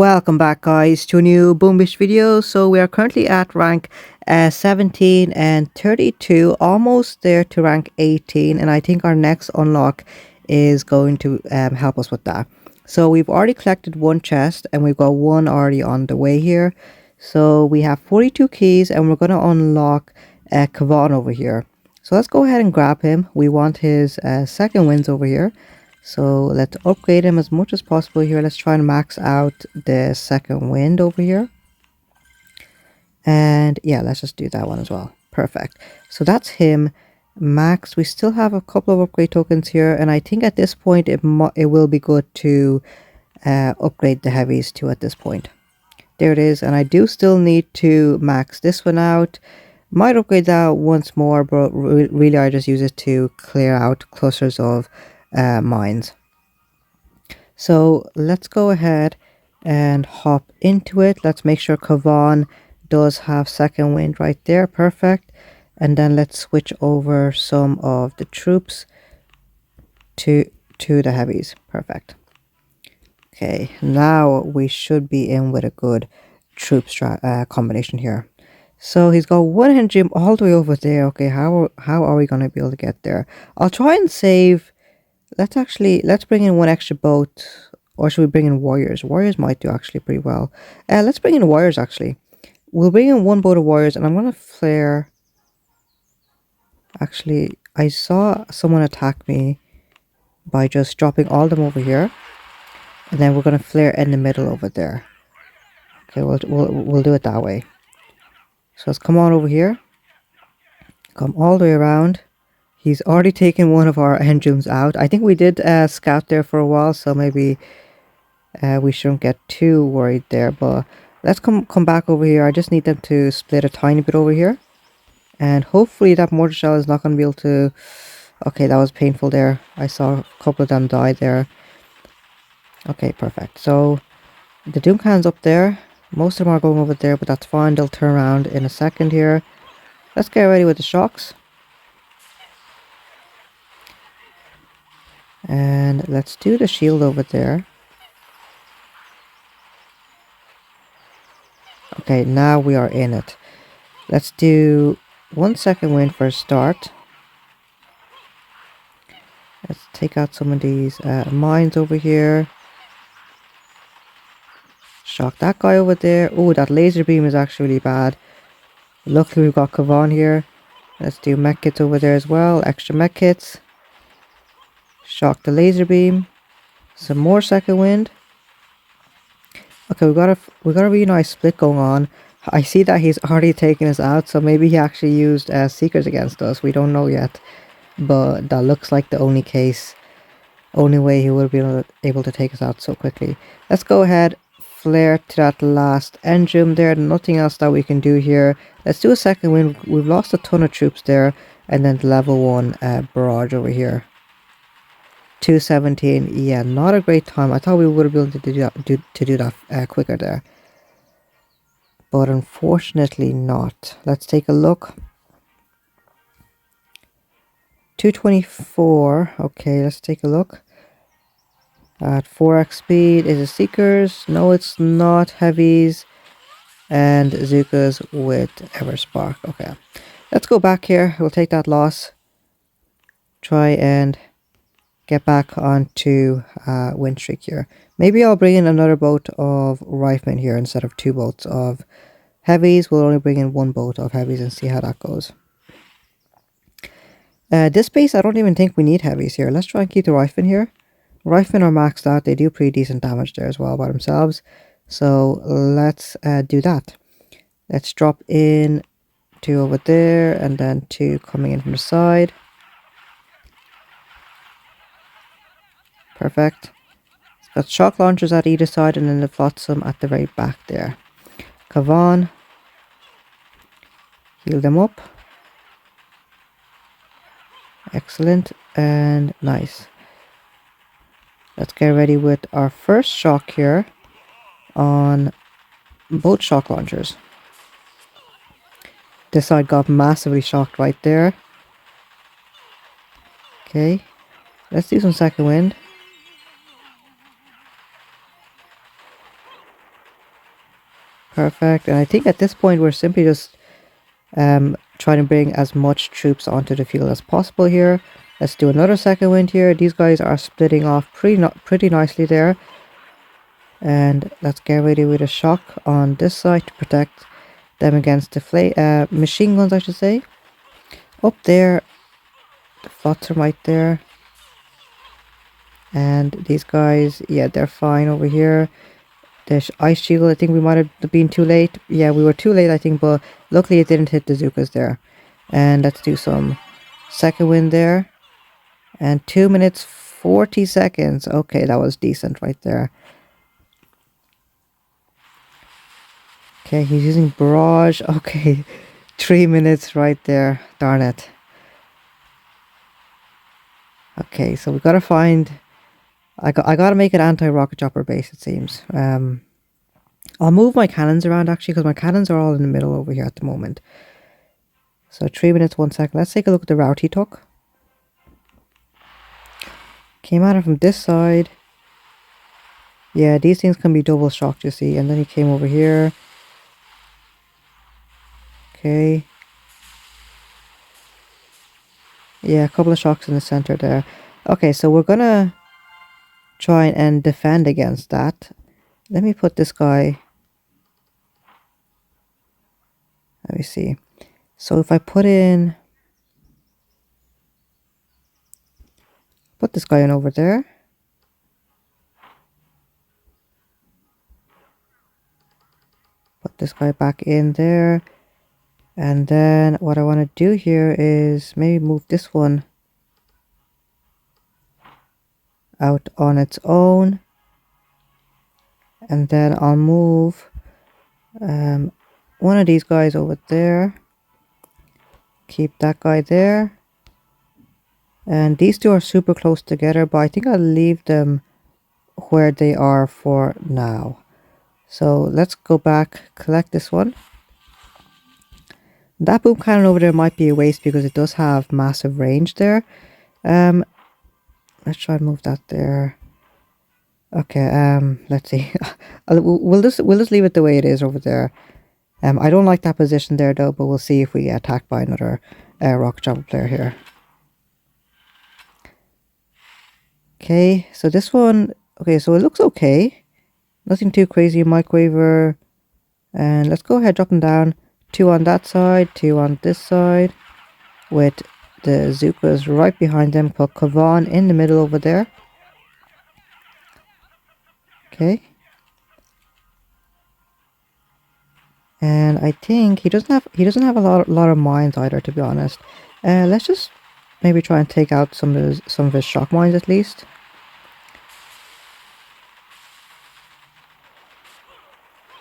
Welcome back guys to a new Boombish video. So we are currently at rank 17 and 32, almost there to rank 18, and I think our next unlock is going to help us with that. So we've already collected one chest and we've got one already on the way here. So we have 42 keys and we're going to unlock Kavan over here. So let's go ahead and grab him. We want his second wins over here. So let's upgrade him as much as possible here. Let's try and max out the second wind over here. And yeah, let's just do that one as well. Perfect. So that's him maxed. We still have a couple of upgrade tokens here. And I think at this point it will be good to upgrade the heavies too at this point. There it is. And I do still need to max this one out. Might upgrade that once more, but really I just use it to clear out clusters of mines. So let's go ahead and hop into it. Let's make sure Kavan does have second wind right there. Perfect. And then let's switch over some of the troops to the heavies. Perfect. Okay, now we should be in with a good troop combination here. So he's got one engine all the way over there. Okay, how are we going to be able to get there? I'll try and save. Let's bring in one extra boat, or should we bring in warriors? Warriors might do actually pretty well. Let's bring in warriors actually. We'll bring in one boat of warriors and I'm going to flare. Actually, I saw someone attack me by just dropping all of them over here. And then we're going to flare in the middle over there. Okay, we'll do it that way. So let's come on over here. Come all the way around. He's already taken one of our engines out. I think we did scout there for a while, so maybe we shouldn't get too worried there. But let's come back over here. I just need them to split a tiny bit over here. And hopefully that mortar shell is not going to be able to... Okay, that was painful there. I saw a couple of them die there. Okay, perfect. So the Doomcan's up there. Most of them are going over there, but that's fine. They'll turn around in a second here. Let's get ready with the shocks. And let's do the shield over there. Okay, now we are in it. Let's do 1 second wind for a start. Let's take out some of these mines over here. Shock that guy over there. Oh, that laser beam is actually really bad. Luckily we've got Kavan here. Let's do mech kits over there as well. Extra mech kits. Shock the laser beam. Some more second wind. Okay, we got a really nice split going on. I see that he's already taken us out, so maybe he actually used Seekers against us. We don't know yet, but that looks like the only way he would be able to take us out so quickly. Let's go ahead, flare to that last engine there. Nothing else that we can do here. Let's do a second wind. We've lost a ton of troops there, and then the level 1 barrage over here. 217. Yeah, not a great time. I thought we would have been able to do that quicker there, but unfortunately not. Let's take a look. 224. Okay, let's take a look. At 4x speed, is it Seekers? No, it's not. Heavies and Zukas with Everspark. Okay, let's go back here. We'll take that loss. Try and get back onto win streak here. Maybe I'll bring in another boat of riflemen here instead of 2 boats of heavies. We'll only bring in 1 boat of heavies and see how that goes. This base, I don't even think we need heavies here. Let's try and keep the riflemen here. Riflemen are maxed out. They do pretty decent damage there as well by themselves. So let's do that. Let's drop in 2 over there and then 2 coming in from the side. Perfect. It's got shock launchers at either side and then the flotsam at the very back there. Kavan. Heal them up. Excellent and nice. Let's get ready with our first shock here on both shock launchers. This side got massively shocked right there. Okay, let's do some second wind. Perfect. And I think at this point we're simply just trying to bring as much troops onto the field as possible here. Let's do another second wind here. These guys are splitting off pretty nicely there. And let's get ready with a shock on this side to protect them against the machine guns, I should say. Up there, the flotsam right there. And these guys, yeah, they're fine over here. The ice shield, I think we might have been too late. Yeah, we were too late, I think, but luckily it didn't hit the Zukas there. And let's do some second wind there. And 2 minutes 40 seconds. Okay, that was decent right there. Okay, he's using barrage. Okay, 3 minutes right there. Darn it. Okay, so we gotta find... I gotta make an anti-rocket chopper base, it seems. I'll move my cannons around actually, because my cannons are all in the middle over here at the moment. So 3 minutes, 1 second. Let's take a look at the route he took. Came at it from this side. Yeah, these things can be double shocked, you see. And then he came over here. Okay. Yeah, a couple of shocks in the center there. Okay, so we're gonna try and defend against that. Let me put this guy... Let me see. So if I put this guy in over there. Put this guy back in there. And then what I want to do here is maybe move this one out on its own. And then I'll move one of these guys over there. Keep that guy there. And these two are super close together, but I think I'll leave them where they are for now. So let's go back, collect this one. That boom cannon over there might be a waste because it does have massive range there. Let's try and move that there. Okay, let's see. we'll just leave it the way it is over there. I don't like that position there though, but we'll see if we get attacked by another rocket chopper player here. Okay, so this one, okay, so it looks okay. Nothing too crazy, microwaver. And let's go ahead, drop them down. 2 on that side, 2 on this side. With the Zukas right behind them. Put Kavan in the middle over there. Okay. And I think he doesn't have a lot of mines either, to be honest. Let's just maybe try and take out some of his shock mines at least.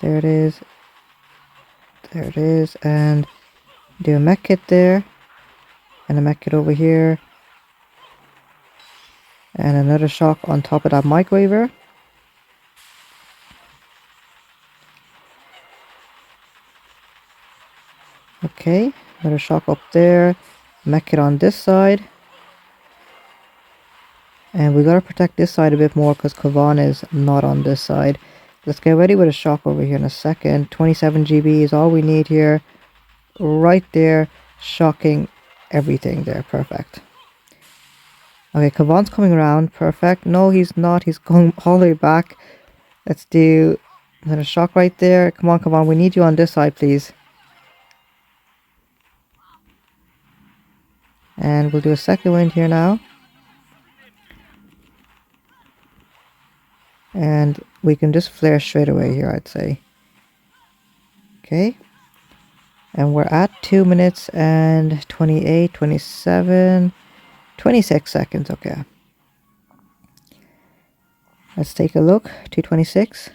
There it is. There it is. And do a mech kit there. And a mech kit over here. And another shock on top of that microwaver. Okay, another shock up there. Mech kit on this side. And we gotta protect this side a bit more because Kavan is not on this side. Let's get ready with a shock over here in a second. 27 GB is all we need here. Right there, shocking everything there. Perfect. Okay, Kavan's coming around. Perfect. No, he's not. He's going all the way back. Let's do another shock right there. Come on, Kavan. We need you on this side, please. And we'll do a second wind here now. And we can just flare straight away here, I'd say. Okay. And we're at 2 minutes and 28, 27, 26 seconds. Okay. Let's take a look. 226.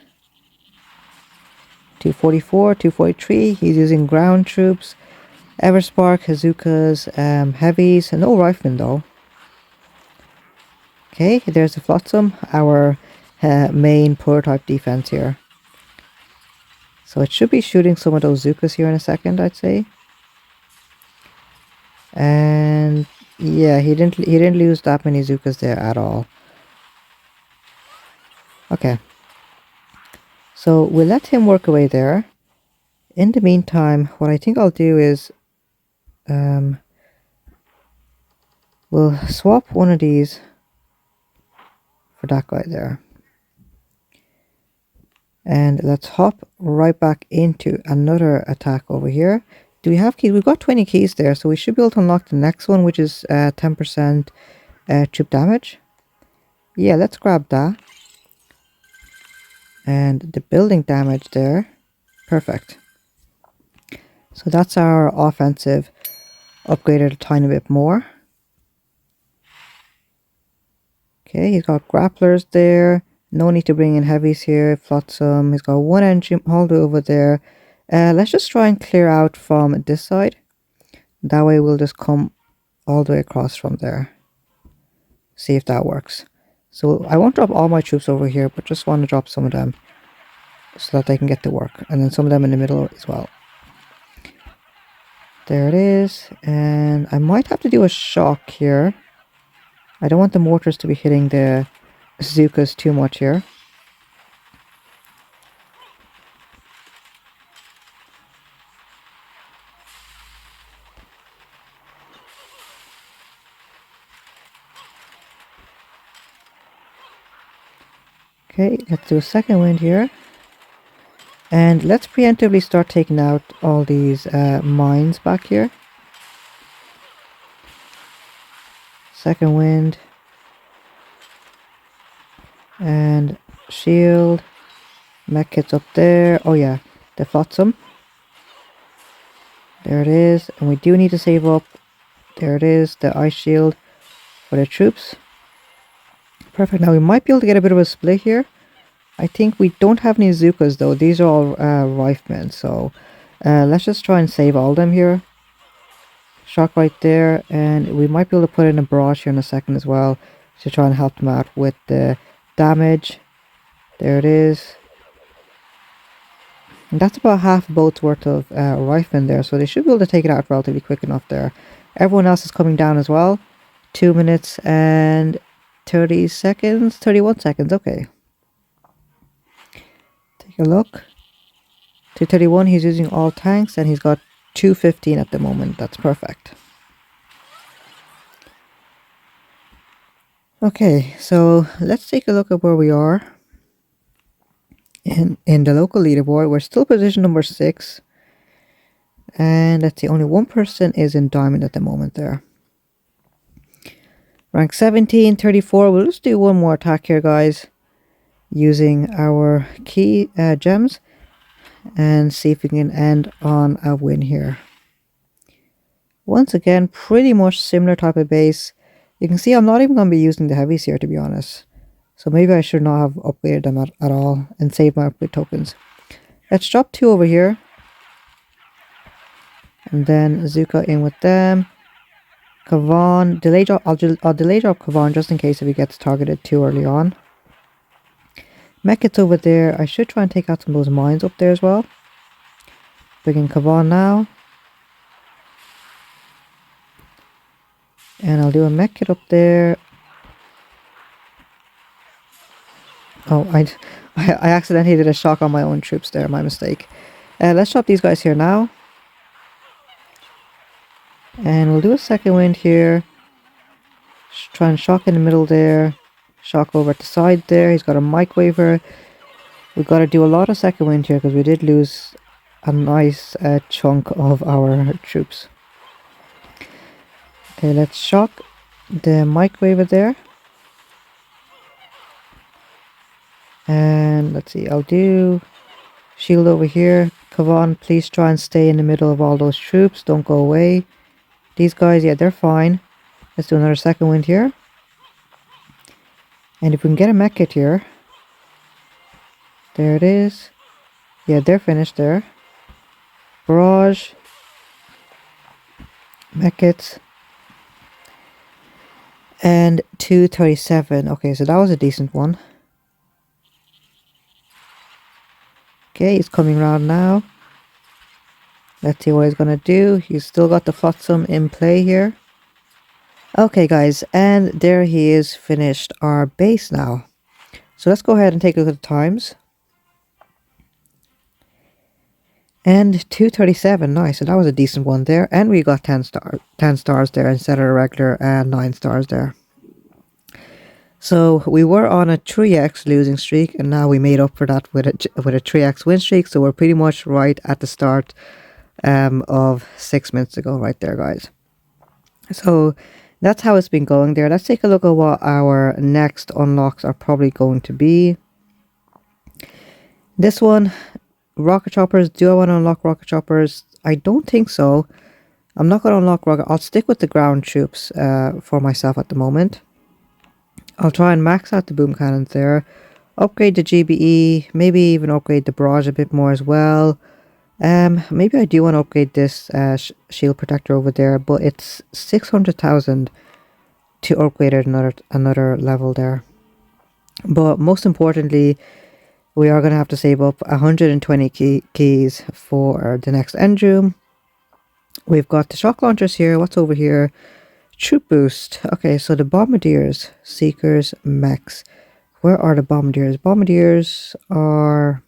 244, 243. He's using ground troops. Everspark, Hazukas, heavies. No riflemen though. Okay, there's the flotsam. Our main prototype defense here. So it should be shooting some of those Zukas here in a second, I'd say. And yeah, he didn't lose that many Zukas there at all. Okay. So we'll let him work away there. In the meantime, what I think I'll do is we'll swap one of these for that guy there. And let's hop right back into another attack over here. Do we have keys? We've got 20 keys there, so we should be able to unlock the next one, which is 10% troop damage. Yeah, let's grab that. And the building damage there. Perfect. So that's our offensive upgraded a tiny bit more. Okay, he's got grapplers there. No need to bring in heavies here. Flotsam. He's got one engine all the way over there. Let's just try and clear out from this side. That way we'll just come all the way across from there. See if that works. So I won't drop all my troops over here, but just want to drop some of them so that they can get to work. And then some of them in the middle as well. There it is. And I might have to do a shock here. I don't want the mortars to be hitting the Zukas too much here. Okay, let's do a second wind here. And let's preemptively start taking out all these mines back here. Second wind. And shield. Mech kits up there. Oh yeah, the flotsam. There it is. And we do need to save up. There it is, the ice shield for the troops. Perfect. Now we might be able to get a bit of a split here. I think we don't have any Zukas though. These are all riflemen. So let's just try and save all of them here. Shock right there. And we might be able to put in a barrage here in a second as well to try and help them out with the damage. There it is. And that's about half a boat's worth of riflemen there. So they should be able to take it out relatively quick enough there. Everyone else is coming down as well. 2 minutes and 30 seconds. 31 seconds. Okay. Take a look. 231. He's using all tanks and he's got 215 at the moment. That's perfect. Okay, so let's take a look at where we are in the local leaderboard. We're still position number 6. And let's see, only one person is in diamond at the moment there. Rank 17, 34. We'll just do one more attack here, guys, using our key gems and see if we can end on a win here. Once again, pretty much similar type of base. You can see I'm not even going to be using the heavies here, to be honest. So maybe I should not have upgraded them at all and saved my upgrade tokens. Let's drop 2 over here. And then Zuka in with them. Kavan, delay drop. I'll delay drop Kavan just in case if he gets targeted too early on. Mech over there. I should try and take out some of those mines up there as well. Bring in Kavan now. And I'll do a mech kit up there. Oh, I accidentally did a shock on my own troops there. My mistake. Let's drop these guys here now. And we'll do a second wind here. Try and shock in the middle there. Shock over at the side there. He's got a microwaver. We've got to do a lot of second wind here because we did lose a nice chunk of our troops. Okay, let's shock the microwaver there. And let's see, I'll do shield over here. Kavan, please try and stay in the middle of all those troops. Don't go away. These guys, yeah, they're fine. Let's do another second wind here. And if we can get a mech kit here. There it is. Yeah, they're finished there. Barrage. Mech kits. And 237. Okay, so that was a decent one. Okay, he's coming around now. Let's see what he's gonna do. He's still got the flotsam in play here. Okay, guys, and there he is, finished our base now. So let's go ahead and take a look at the times. And 237, nice. So that was a decent one there. And we got 10 stars there instead of a regular 9 stars there. So we were on a 3x losing streak, and now we made up for that with a 3x win streak. So we're pretty much right at the start of 6 minutes ago right there, guys. So that's how it's been going there. Let's take a look at what our next unlocks are probably going to be. This one, rocket choppers. Do I want to unlock rocket choppers? I don't think so. I'm not going to unlock rocket. I'll stick with the ground troops for myself at the moment. I'll try and max out the boom cannons there. Upgrade the GBE. Maybe even upgrade the barrage a bit more as well. Maybe I do want to upgrade this shield protector over there, but it's 600,000 to upgrade it another level there. But most importantly, we are going to have to save up 120 keys for the next end room. We've got the shock launchers here. What's over here? Troop boost. Okay, so the bombardiers, seekers, mechs. Where are the bombardiers? Bombardiers are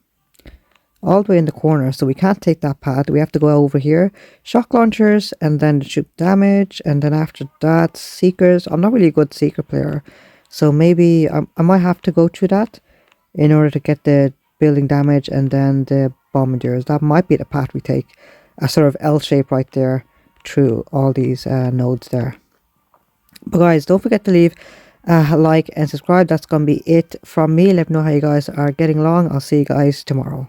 all the way in the corner, so we can't take that path. We have to go over here. Shock launchers, and then the troop damage, and then after that, seekers. I'm not really a good seeker player, so maybe I might have to go through that in order to get the building damage and then the bombardiers. That might be the path we take. A sort of L shape right there through all these nodes there. But guys, don't forget to leave a like and subscribe. That's going to be it from me. Let me know how you guys are getting along. I'll see you guys tomorrow.